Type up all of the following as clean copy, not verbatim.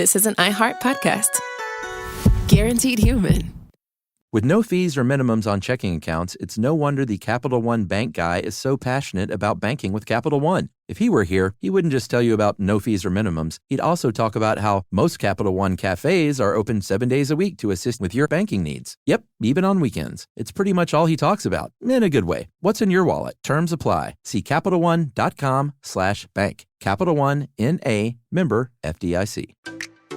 this is an iHeart podcast. Guaranteed human. With no fees or minimums on checking accounts, it's no wonder the Capital One bank guy is so passionate about banking with Capital One. If he were here, he wouldn't just tell you about no fees or minimums. He'd also talk about how most Capital One cafes are open 7 days a week to assist with your banking needs. Yep, even on weekends. It's pretty much all he talks about, in a good way. What's in your wallet? Terms apply. See CapitalOne.com/bank. Capital One, N.A., member FDIC.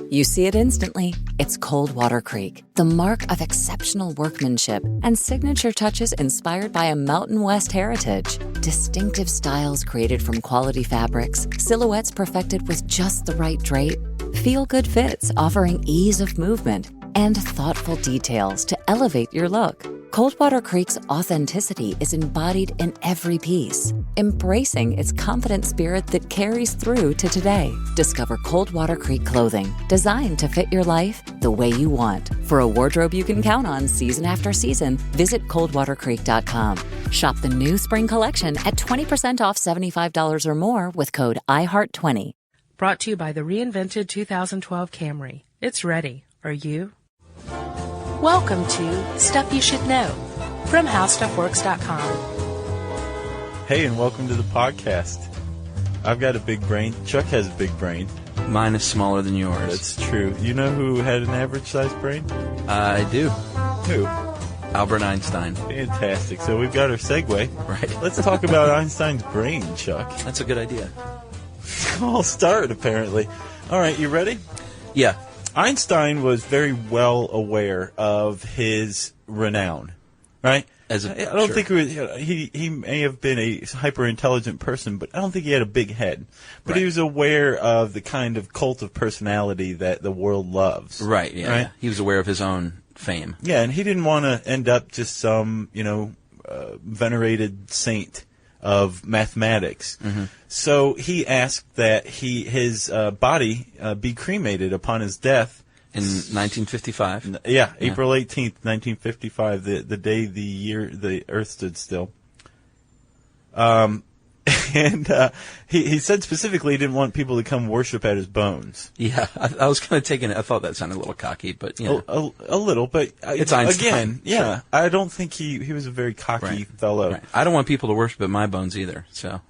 You see it instantly. It's Coldwater Creek, the mark of exceptional workmanship and signature touches inspired by a Mountain West heritage. Distinctive styles created from quality fabrics, silhouettes perfected with just the right drape, feel-good fits offering ease of movement, and thoughtful details to elevate your look. Coldwater Creek's authenticity is embodied in every piece, embracing its confident spirit that carries through to today. Discover Coldwater Creek clothing, designed to fit your life the way you want. For a wardrobe you can count on season after season, visit coldwatercreek.com. Shop the new spring collection at 20% off $75 or more with code IHEART20. Brought to you by the reinvented 2012 Camry. It's ready. Are you? Welcome to Stuff You Should Know from HowStuffWorks.com. Hey, and welcome to the podcast. I've got a big brain. Chuck has a big brain. Mine is smaller than yours. That's true. You know who had an average-sized brain? I do. Who? Albert Einstein. Fantastic. So we've got our segue. Right. Let's talk about Einstein's brain, Chuck. That's a good idea. I'll start, apparently. All right, you ready? Yeah. Einstein was very well aware of his renown, right? I don't think he may have been a hyper-intelligent person, but I don't think he had a big head. But he was aware of the kind of cult of personality that the world loves. Right, yeah. Right? Yeah. He was aware of his own fame. Yeah, and he didn't want to end up just some, venerated saint of mathematics. Mm-hmm. So he asked that his body be cremated upon his death. In 1955? Yeah, April 18th, 1955, the day the Earth stood still. And he said specifically he didn't want people to come worship at his bones. Yeah, I was kind of taking it. I thought that sounded a little cocky, but a little, but it's Einstein. Again, yeah. Sure. I don't think he was a very cocky fellow. Right. I don't want people to worship at my bones either. So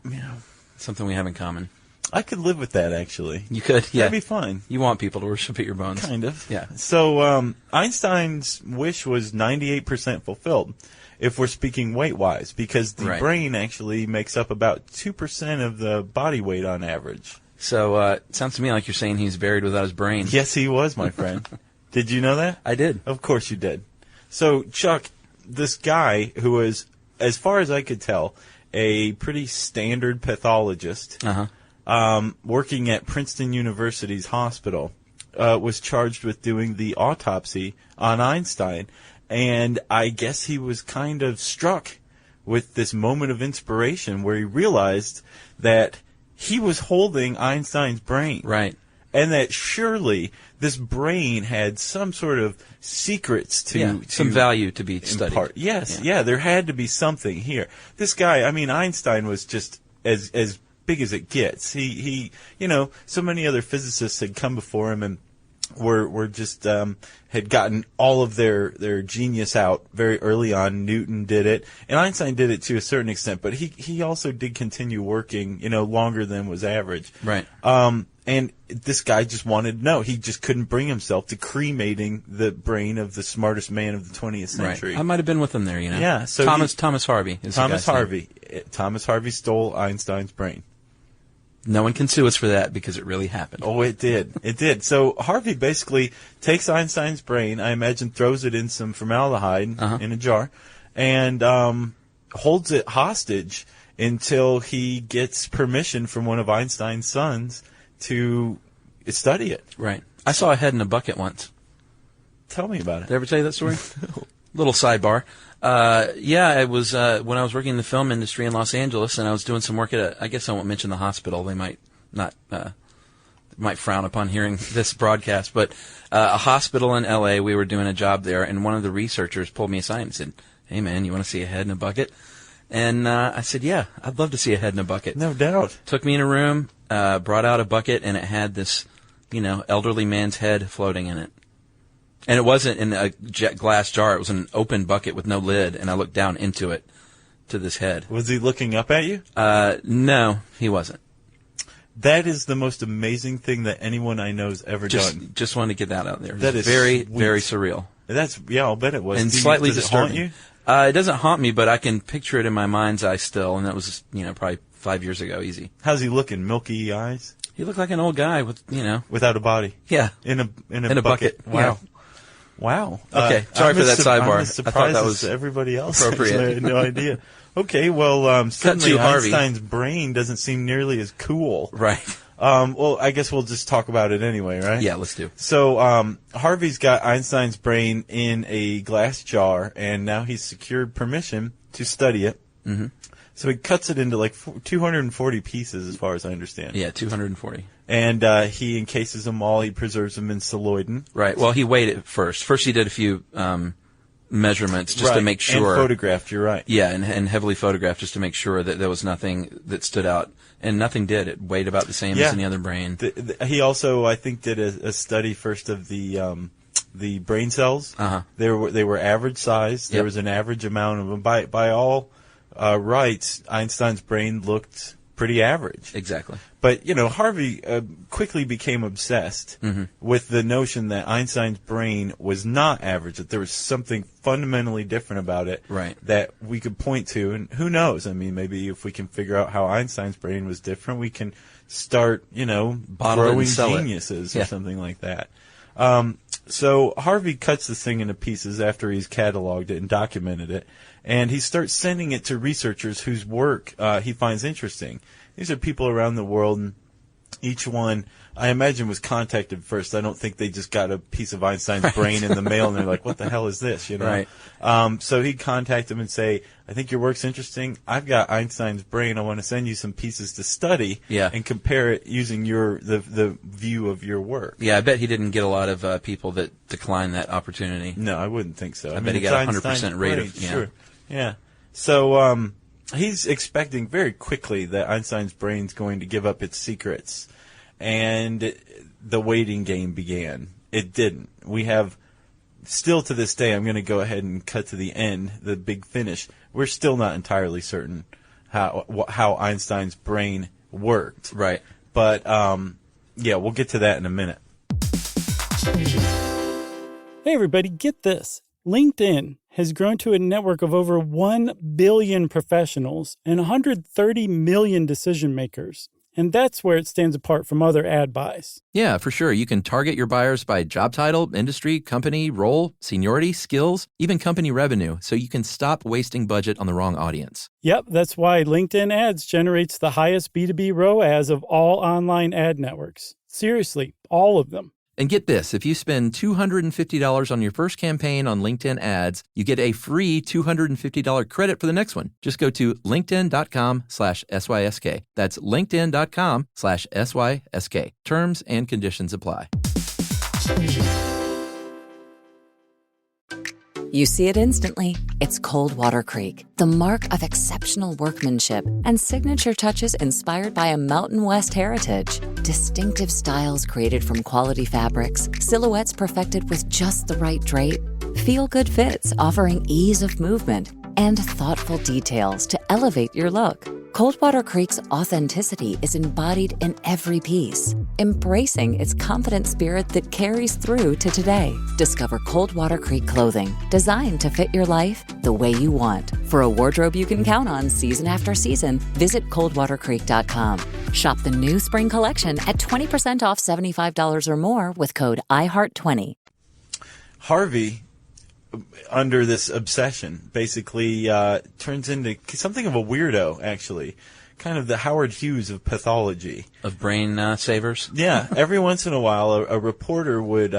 something we have in common. I could live with that, actually. You could, yeah. That'd be fine. You want people to worship at your bones. Kind of. Yeah. So Einstein's wish was 98% fulfilled, if we're speaking weight-wise, because the brain actually makes up about 2% of the body weight on average. So it sounds to me like you're saying he's buried without his brain. Yes, he was, my friend. Did you know that? I did. Of course you did. So, Chuck, this guy who was, as far as I could tell, a pretty standard pathologist, working at Princeton University's hospital, was charged with doing the autopsy on Einstein. And I guess he was kind of struck with this moment of inspiration where he realized that he was holding Einstein's brain. Right. And that surely this brain had some sort of secrets to some value to be studied. Impart. Yes, there had to be something here. This guy, Einstein was just as big as it gets. He so many other physicists had come before him and were just had gotten all of their genius out very early on. Newton did it, and Einstein did it to a certain extent, but he also did continue working, longer than was average. Right. And this guy just wanted to know. He just couldn't bring himself to cremating the brain of the smartest man of the 20th century. Right. I might have been with him there, Yeah. So Thomas Harvey is Thomas Harvey. Thomas Harvey stole Einstein's brain. No one can sue us for that because it really happened. Oh, it did. It did. So Harvey basically takes Einstein's brain, I imagine throws it in some formaldehyde in a jar, and holds it hostage until he gets permission from one of Einstein's sons to study it. Right. I saw a head in a bucket once. Tell me about it. Did I ever tell you that story? Little sidebar. It was when I was working in the film industry in Los Angeles, and I was doing some work at I guess I won't mention the hospital. They might not might frown upon hearing this broadcast, but a hospital in L.A., we were doing a job there, and one of the researchers pulled me aside and said, "Hey, man, you want to see a head in a bucket?" And I said, "Yeah, I'd love to see a head in a bucket." No doubt. Took me in a room, brought out a bucket, and it had this elderly man's head floating in it. And it wasn't in a glass jar. It was in an open bucket with no lid, and I looked down into it to this head. Was he looking up at you? No, he wasn't. That is the most amazing thing that anyone I know has ever done. Just wanted to get that out there. That is very, sweet. very surreal. I'll bet it was. And slightly does disturbing. It haunt you? It doesn't haunt me, but I can picture it in my mind's eye still, and that was, probably 5 years ago, easy. How's he looking? Milky eyes? He looked like an old guy with, Without a body? Yeah. In a bucket. Wow. Yeah. Wow. Okay, sorry for that sidebar. I'm as surprised I thought that was as everybody else. appropriate. I had no idea. Okay, well, suddenly Harvey. Einstein's brain doesn't seem nearly as cool. Right. Well, I guess we'll just talk about it anyway, right? Yeah, let's do. So, Harvey's got Einstein's brain in a glass jar, and now he's secured permission to study it. Mm-hmm. So he cuts it into like 240 pieces, as far as I understand. Yeah, 240. And he encases them all. He preserves them in celloidin. Right. Well, he weighed it first. First, he did a few measurements just to make sure. And photographed. You're right. Yeah, and heavily photographed just to make sure that there was nothing that stood out, and nothing did. It weighed about the same as any other brain. He also, I think, did a study first of the brain cells. Uh-huh. They were average size. There was an average amount of them. By all rights, Einstein's brain looked pretty average. Exactly. But, Harvey quickly became obsessed with the notion that Einstein's brain was not average, that there was something fundamentally different about it that we could point to. And who knows? I mean, maybe if we can figure out how Einstein's brain was different, we can start, growing geniuses or something like that. So Harvey cuts the thing into pieces after he's cataloged it and documented it, and he starts sending it to researchers whose work he finds interesting. These are people around the world, and each one, I imagine, was contacted first. I don't think they just got a piece of Einstein's brain in the mail, and they're like, what the hell is this, Right. So he'd contact them and say, I think your work's interesting. I've got Einstein's brain. I want to send you some pieces to study and compare it using the view of your work. Yeah, I bet he didn't get a lot of people that declined that opportunity. No, I wouldn't think so. I bet he got 100% rate of, Sure. Yeah. So, he's expecting very quickly that Einstein's brain's going to give up its secrets. And the waiting game began. It didn't. We have, still to this day, I'm going to go ahead and cut to the end, the big finish. We're still not entirely certain how Einstein's brain worked. Right. But, we'll get to that in a minute. Hey, everybody, get this. LinkedIn has grown to a network of over 1 billion professionals and 130 million decision makers. And that's where it stands apart from other ad buys. Yeah, for sure. You can target your buyers by job title, industry, company, role, seniority, skills, even company revenue, so you can stop wasting budget on the wrong audience. Yep, that's why LinkedIn Ads generates the highest B2B ROAS of all online ad networks. Seriously, all of them. And get this, if you spend $250 on your first campaign on LinkedIn Ads, you get a free $250 credit for the next one. Just go to linkedin.com/SYSK. That's linkedin.com/SYSK. Terms and conditions apply. You see it instantly. It's Coldwater Creek, the mark of exceptional workmanship and signature touches inspired by a Mountain West heritage. Distinctive styles created from quality fabrics, silhouettes perfected with just the right drape, feel-good fits offering ease of movement, and thoughtful details to elevate your look. Coldwater Creek's authenticity is embodied in every piece, embracing its confident spirit that carries through to today. Discover Coldwater Creek clothing, designed to fit your life the way you want. For a wardrobe you can count on season after season, visit coldwatercreek.com. Shop the new spring collection at 20% off $75 or more with code IHEART20. Harvey, under this obsession, basically turns into something of a weirdo, actually. Kind of the Howard Hughes of pathology. Of brain savers? Yeah. Every once in a while, a reporter would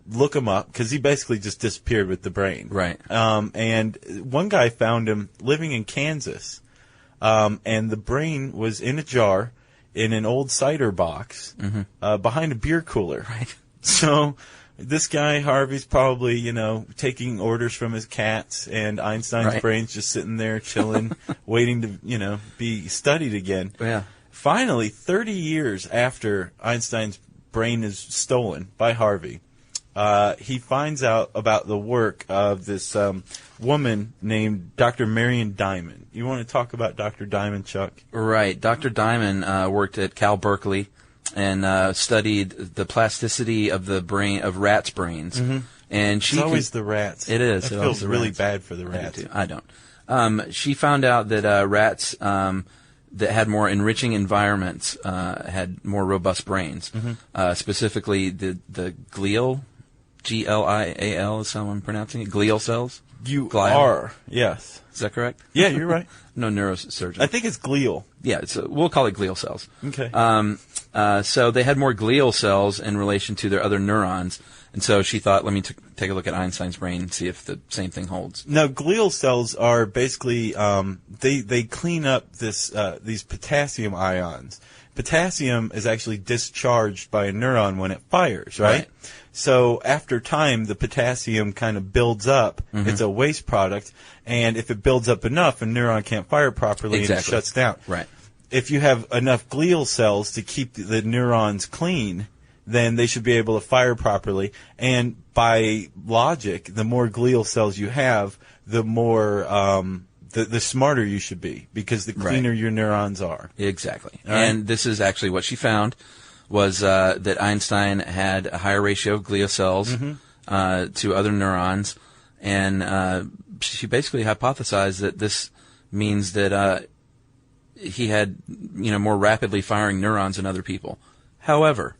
look him up, because he basically just disappeared with the brain. Right. And one guy found him living in Kansas, and the brain was in a jar in an old cider box behind a beer cooler. Right. So this guy, Harvey's probably, taking orders from his cats, and Einstein's brain's just sitting there chilling, waiting to, be studied again. Yeah. Finally, 30 years after Einstein's brain is stolen by Harvey, he finds out about the work of this woman named Dr. Marion Diamond. You want to talk about Dr. Diamond, Chuck? Right. Dr. Diamond worked at Cal Berkeley and studied the plasticity of the brain of rats' brains. Mm-hmm. And it's always the rats. It is. It feels really bad for the rats. I don't. She found out that rats that had more enriching environments had more robust brains. Mm-hmm. Specifically, the glial, G-L-I-A-L is how I'm pronouncing it, glial cells. You glial. are, yes. Is that correct? Yeah, you're right. No neurosurgeon. I think it's glial. Yeah, we'll call it glial cells. Okay. So they had more glial cells in relation to their other neurons, and so she thought, let me take a look at Einstein's brain and see if the same thing holds. Now, glial cells are basically they clean up these potassium ions. Potassium is actually discharged by a neuron when it fires, right? So after time, the potassium kind of builds up. Mm-hmm. It's a waste product, and if it builds up enough, a neuron can't fire properly and it shuts down. Right. If you have enough glial cells to keep the neurons clean, then they should be able to fire properly. And by logic, the more glial cells you have, the more the smarter you should be, because the cleaner your neurons are. Exactly. All right? And this is actually what she found, was that Einstein had a higher ratio of glial cells to other neurons, and she basically hypothesized that this means that he had, more rapidly firing neurons than other people. However,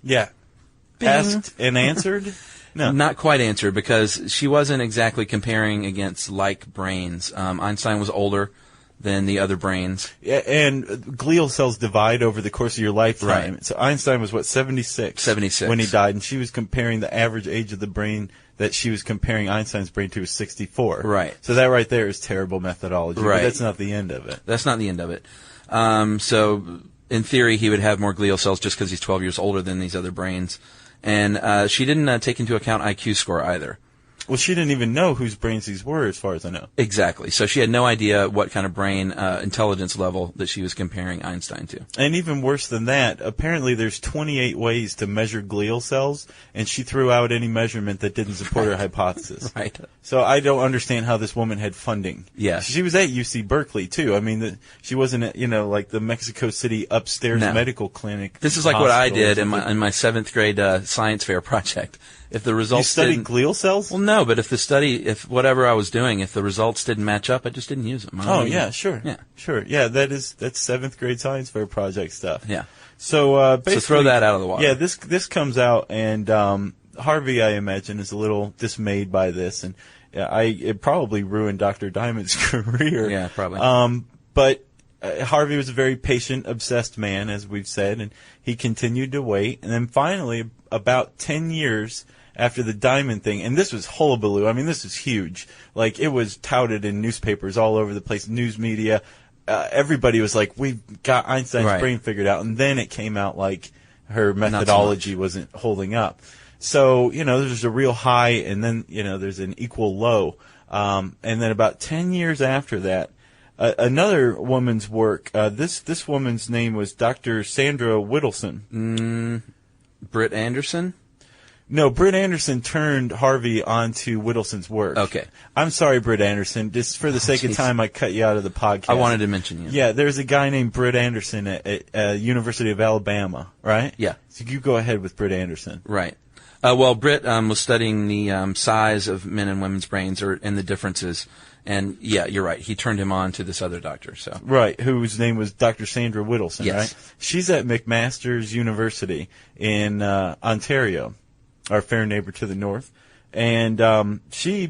asked and answered. No. Not quite answered, because she wasn't exactly comparing against like brains. Einstein was older than the other brains. Yeah, and glial cells divide over the course of your lifetime. Right. So Einstein was, 76? 76. When he died, and she was comparing the average age of the brain that she was comparing Einstein's brain to was 64. Right. So that right there is terrible methodology. Right. But that's not the end of it. That's not the end of it. So in theory, he would have more glial cells just because he's 12 years older than these other brains. And she didn't take into account IQ score either. Well, she didn't even know whose brains these were, as far as I know. Exactly. So she had no idea what kind of brain intelligence level that she was comparing Einstein to. And even worse than that, apparently there's 28 ways to measure glial cells, and she threw out any measurement that didn't support her hypothesis. Right. So I don't understand how this woman had funding. Yeah. She was at UC Berkeley, too. I mean, she wasn't at, like the Mexico City upstairs medical clinic. This is like what I did in my 7th grade science fair project. If the results You studied glial cells? Well, no, but if whatever I was doing, if the results didn't match up, I just didn't use them. Sure. Yeah. Sure. Yeah, that's 7th grade science fair project stuff. Yeah. So basically, so throw that out of the water. Yeah, this comes out, and Harvey, I imagine, is a little dismayed by this, and it probably ruined Dr. Diamond's career. Yeah, probably. But Harvey was a very patient, obsessed man, as we've said, and he continued to wait, and then finally, about 10 years after the Diamond thing, and this was hullabaloo. I mean, this is huge. Like, it was touted in newspapers all over the place, news media. Everybody was like, we've got Einstein's brain figured out. And then it came out like her methodology wasn't holding up. So, there's a real high, and then, there's an equal low. And then about 10 years after that, another woman's work, this woman's name was Dr. Sandra Whittleson. Britt Anderson? No, Britt Anderson turned Harvey onto Whittleson's work. Okay. I'm sorry, Britt Anderson. Just for the sake of time, I cut you out of the podcast. I wanted to mention you. Yeah, there's a guy named Britt Anderson at University of Alabama, right? Yeah. So you go ahead with Britt Anderson. Right. Well, Britt was studying the size of men and women's brains and the differences. And, yeah, you're right. He turned him on to this other doctor. So Right, whose name was Dr. Sandra Whittleson, yes. Right? She's at McMaster's University in Ontario, our fair neighbor to the north. And she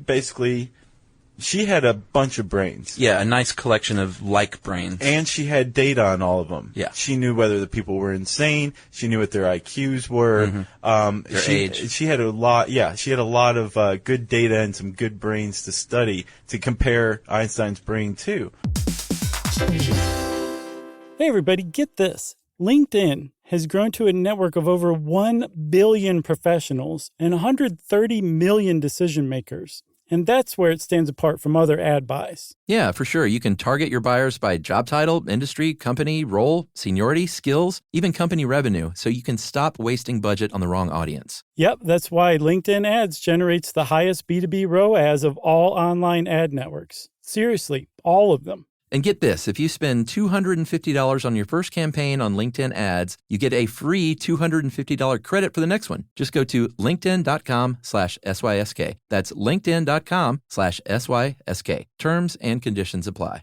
had a bunch of brains. Yeah, a nice collection of like brains. And she had data on all of them. Yeah. She knew whether the people were insane. She knew what their IQs were. Their age. She had a lot, she had a lot of good data and some good brains to study to compare Einstein's brain to. Hey, everybody, get this. LinkedIn has grown to a network of over 1 billion professionals and 130 million decision makers. And that's where it stands apart from other ad buys. Yeah, for sure. You can target your buyers by job title, industry, company, role, seniority, skills, even company revenue, so you can stop wasting budget on the wrong audience. Yep, that's why LinkedIn Ads generates the highest B2B ROAS of all online ad networks. Seriously, all of them. And get this, if you spend $250 on your first campaign on LinkedIn Ads, you get a free $250 credit for the next one. Just go to linkedin.com/SYSK. That's linkedin.com/SYSK. Terms and conditions apply.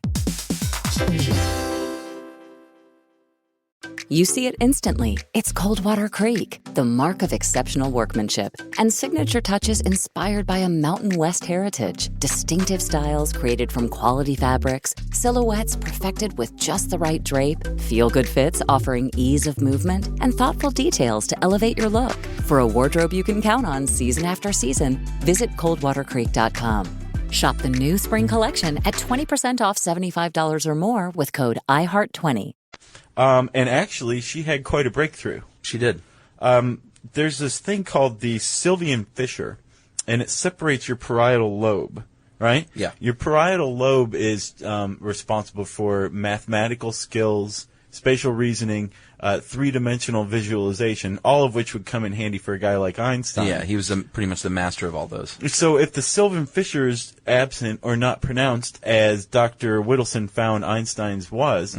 You see it instantly. It's Coldwater Creek, the mark of exceptional workmanship and signature touches inspired by a Mountain West heritage. Distinctive styles created from quality fabrics, silhouettes perfected with just the right drape, feel-good fits offering ease of movement, and thoughtful details to elevate your look. For a wardrobe you can count on season after season, visit coldwatercreek.com. Shop the new spring collection at 20% off $75 or more with code IHEART20. And actually, she had quite a breakthrough. She did. There's this thing called the Sylvian fissure, and it separates your parietal lobe, right? Yeah. Your parietal lobe is responsible for mathematical skills, spatial reasoning, three-dimensional visualization, all of which would come in handy for a guy like Einstein. Yeah, he was pretty much the master of all those. So if the Sylvian fissure is absent or not pronounced, as Dr. Whittleson found Einstein's was,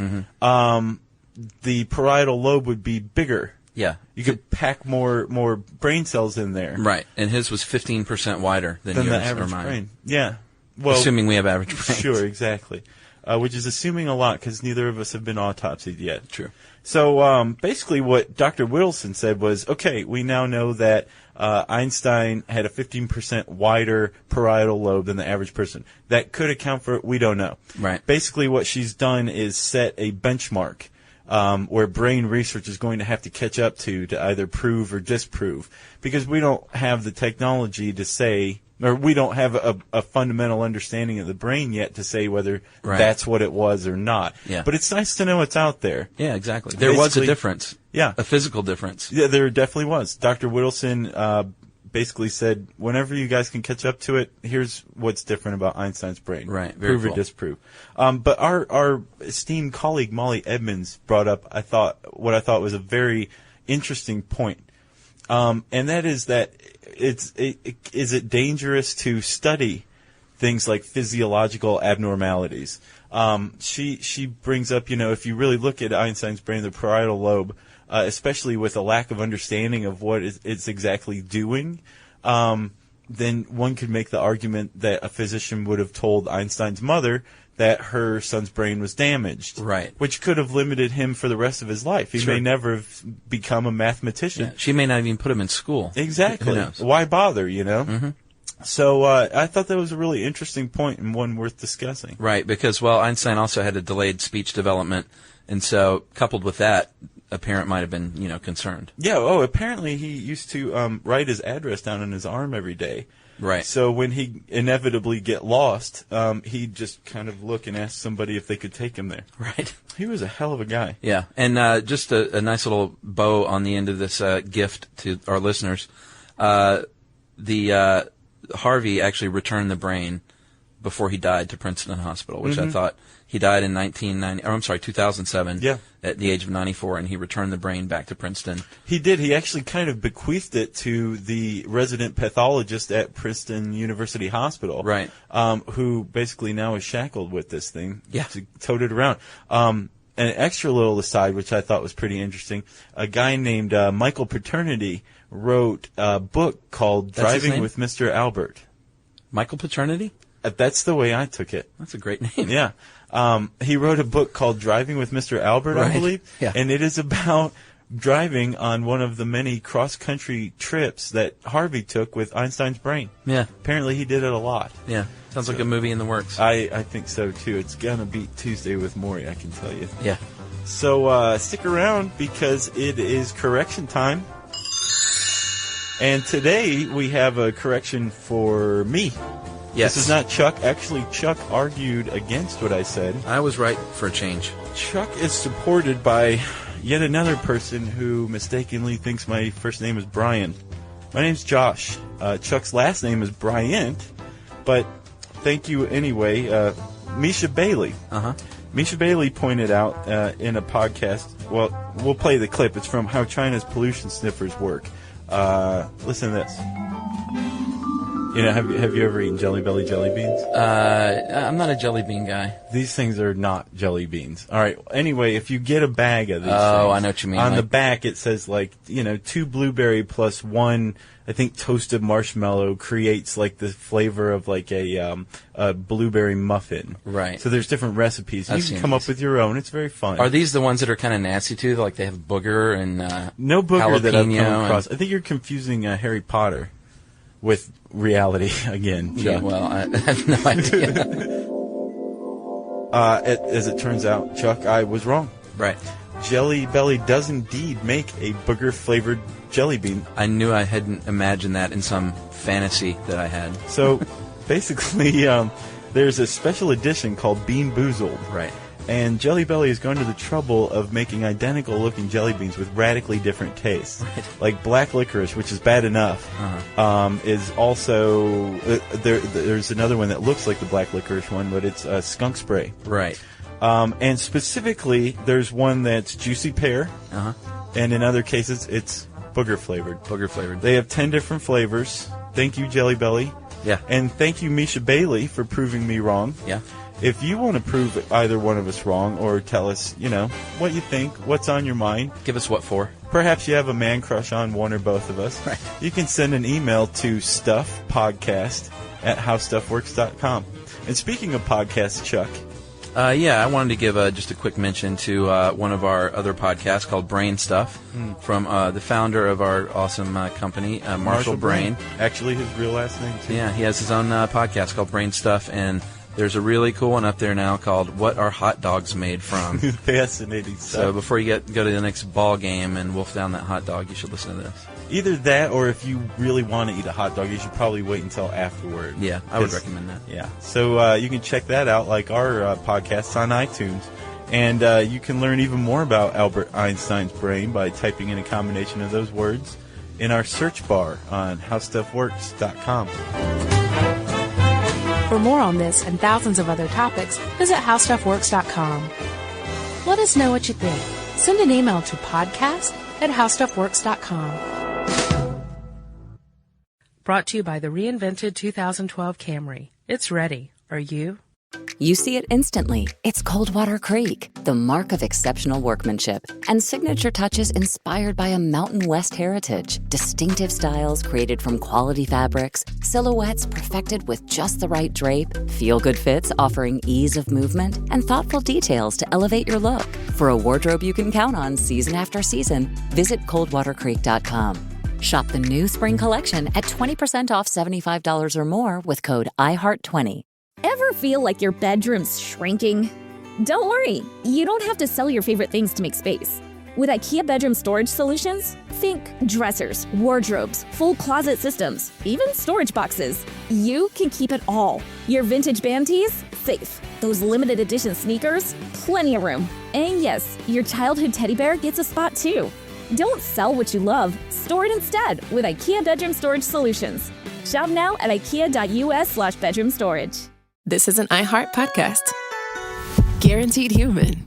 the parietal lobe would be bigger. Yeah. You could pack more brain cells in there. Right, and his was 15% wider than yours the or average mine. brain. Yeah. Well, assuming we have average brains. Sure, exactly. Which is assuming a lot because neither of us have been autopsied yet. True. So basically what Dr. Whittleson said was, okay, we now know that Einstein had a 15% wider parietal lobe than the average person. That could account for it. We don't know. Right. Basically what she's done is set a benchmark where brain research is going to have to catch up to either prove or disprove, because we don't have the technology to say, or we don't have a fundamental understanding of the brain yet to say whether that's what it was or not. Yeah. But it's nice to know it's out there. Yeah, exactly. There was a difference. Yeah. A physical difference. Yeah, there definitely was. Dr. Whittleson basically said, whenever you guys can catch up to it, here's what's different about Einstein's brain. Right. Very Prove cool. or disprove. But our esteemed colleague Molly Edmonds brought up, what I thought was a very interesting point. And that is that is it dangerous to study things like physiological abnormalities? She brings up, if you really look at Einstein's brain, the parietal lobe, especially with a lack of understanding of what it's exactly doing, then one could make the argument that a physician would have told Einstein's mother that her son's brain was damaged. Right. Which could have limited him for the rest of his life. He may never have become a mathematician. Yeah. She may not even put him in school. Exactly. Who knows? Why bother, Mm-hmm. So I thought that was a really interesting point and one worth discussing. Right, because, Einstein also had a delayed speech development, and so coupled with that, a parent might have been, concerned. Yeah, apparently he used to write his address down on his arm every day. Right. So when he inevitably get lost, he'd just kind of look and ask somebody if they could take him there. Right. He was a hell of a guy. Yeah, and just a nice little bow on the end of this gift to our listeners. The Harvey actually returned the brain before he died to Princeton Hospital, which I thought he died in 2007 at the age of 94, and he returned the brain back to Princeton. He did. He actually kind of bequeathed it to the resident pathologist at Princeton University Hospital, right? Who basically now is shackled with this thing. Yeah. To tote it around. An extra little aside, which I thought was pretty interesting, a guy named Michael Paternity wrote a book called Driving with Mr. Albert. Michael Paternity? That's the way I took it. That's a great name. Yeah. He wrote a book called Driving with Mr. Albert, I believe. Yeah. And it is about driving on one of the many cross-country trips that Harvey took with Einstein's brain. Yeah. Apparently he did it a lot. Yeah. Sounds like a movie in the works. I think so, too. It's going to beat Tuesday with Morrie, I can tell you. Yeah. So stick around because it is correction time. And today we have a correction for me. Yes. This is not Chuck. Actually, Chuck argued against what I said. I was right for a change. Chuck is supported by yet another person who mistakenly thinks my first name is Brian. My name's Josh. Chuck's last name is Bryant, But thank you anyway. Misha Bailey. Misha Bailey pointed out in a podcast, well, we'll play the clip. It's from How China's Pollution Sniffers Work. Listen to this. You know, have you ever eaten Jelly Belly jelly beans? I'm not a jelly bean guy. These things are not jelly beans. All right. Anyway, if you get a bag of these things, I know what you mean. On the back it says 2 blueberry plus 1, I think, toasted marshmallow creates the flavor of a blueberry muffin. Right. So there's different recipes. You can come up with your own. It's very fun. Are these the ones that are kind of nasty too? Like they have booger and no booger that I've come across. And... I think you're confusing Harry Potter with reality again. Yeah, well, I have no idea. As it turns out, Chuck, I was wrong. Right. Jelly Belly does indeed make a booger-flavored jelly bean. I knew I hadn't imagined that in some fantasy that I had. So, basically, there's a special edition called Bean Boozled. Right. And Jelly Belly has gone to the trouble of making identical-looking jelly beans with radically different tastes. Right. Like black licorice, which is bad enough, is also... there's another one that looks like the black licorice one, but it's skunk spray. Right. And specifically, there's one that's juicy pear, and in other cases, it's booger-flavored. Booger-flavored. They have 10 different flavors. Thank you, Jelly Belly. Yeah. And thank you, Misha Bailey, for proving me wrong. Yeah. If you want to prove either one of us wrong or tell us, what you think, what's on your mind. Give us what for. Perhaps you have a man crush on one or both of us. Right. You can send an email to stuffpodcast@howstuffworks.com. And speaking of podcasts, Chuck. I wanted to give just a quick mention to one of our other podcasts called Brain Stuff from the founder of our awesome company, Marshall Brain. Actually, his real last name, too. Yeah, he has his own podcast called Brain Stuff, and there's a really cool one up there now called What Are Hot Dogs Made From? Fascinating stuff. So before you go to the next ball game and wolf down that hot dog, you should listen to this. Either that, or if you really want to eat a hot dog, you should probably wait until afterward. Yeah, I would recommend that. Yeah. So you can check that out, like our podcasts, on iTunes. And you can learn even more about Albert Einstein's brain by typing in a combination of those words in our search bar on HowStuffWorks.com. For more on this and thousands of other topics, visit HowStuffWorks.com. Let us know what you think. Send an email to podcast@HowStuffWorks.com. Brought to you by the reinvented 2012 Camry. It's ready. Are you? You see it instantly. It's Coldwater Creek, the mark of exceptional workmanship and signature touches inspired by a Mountain West heritage. Distinctive styles created from quality fabrics, silhouettes perfected with just the right drape, feel-good fits offering ease of movement, and thoughtful details to elevate your look. For a wardrobe you can count on season after season, visit coldwatercreek.com. Shop the new spring collection at 20% off $75 or more with code IHEART20. Ever feel like your bedroom's shrinking? Don't worry, you don't have to sell your favorite things to make space. With IKEA Bedroom Storage Solutions, think dressers, wardrobes, full closet systems, even storage boxes. You can keep it all. Your vintage band tees? Safe. Those limited edition sneakers? Plenty of room. And yes, your childhood teddy bear gets a spot too. Don't sell what you love. Store it instead with IKEA Bedroom Storage Solutions. Shop now at ikea.us/bedroom storage. This is an iHeart podcast. Guaranteed human.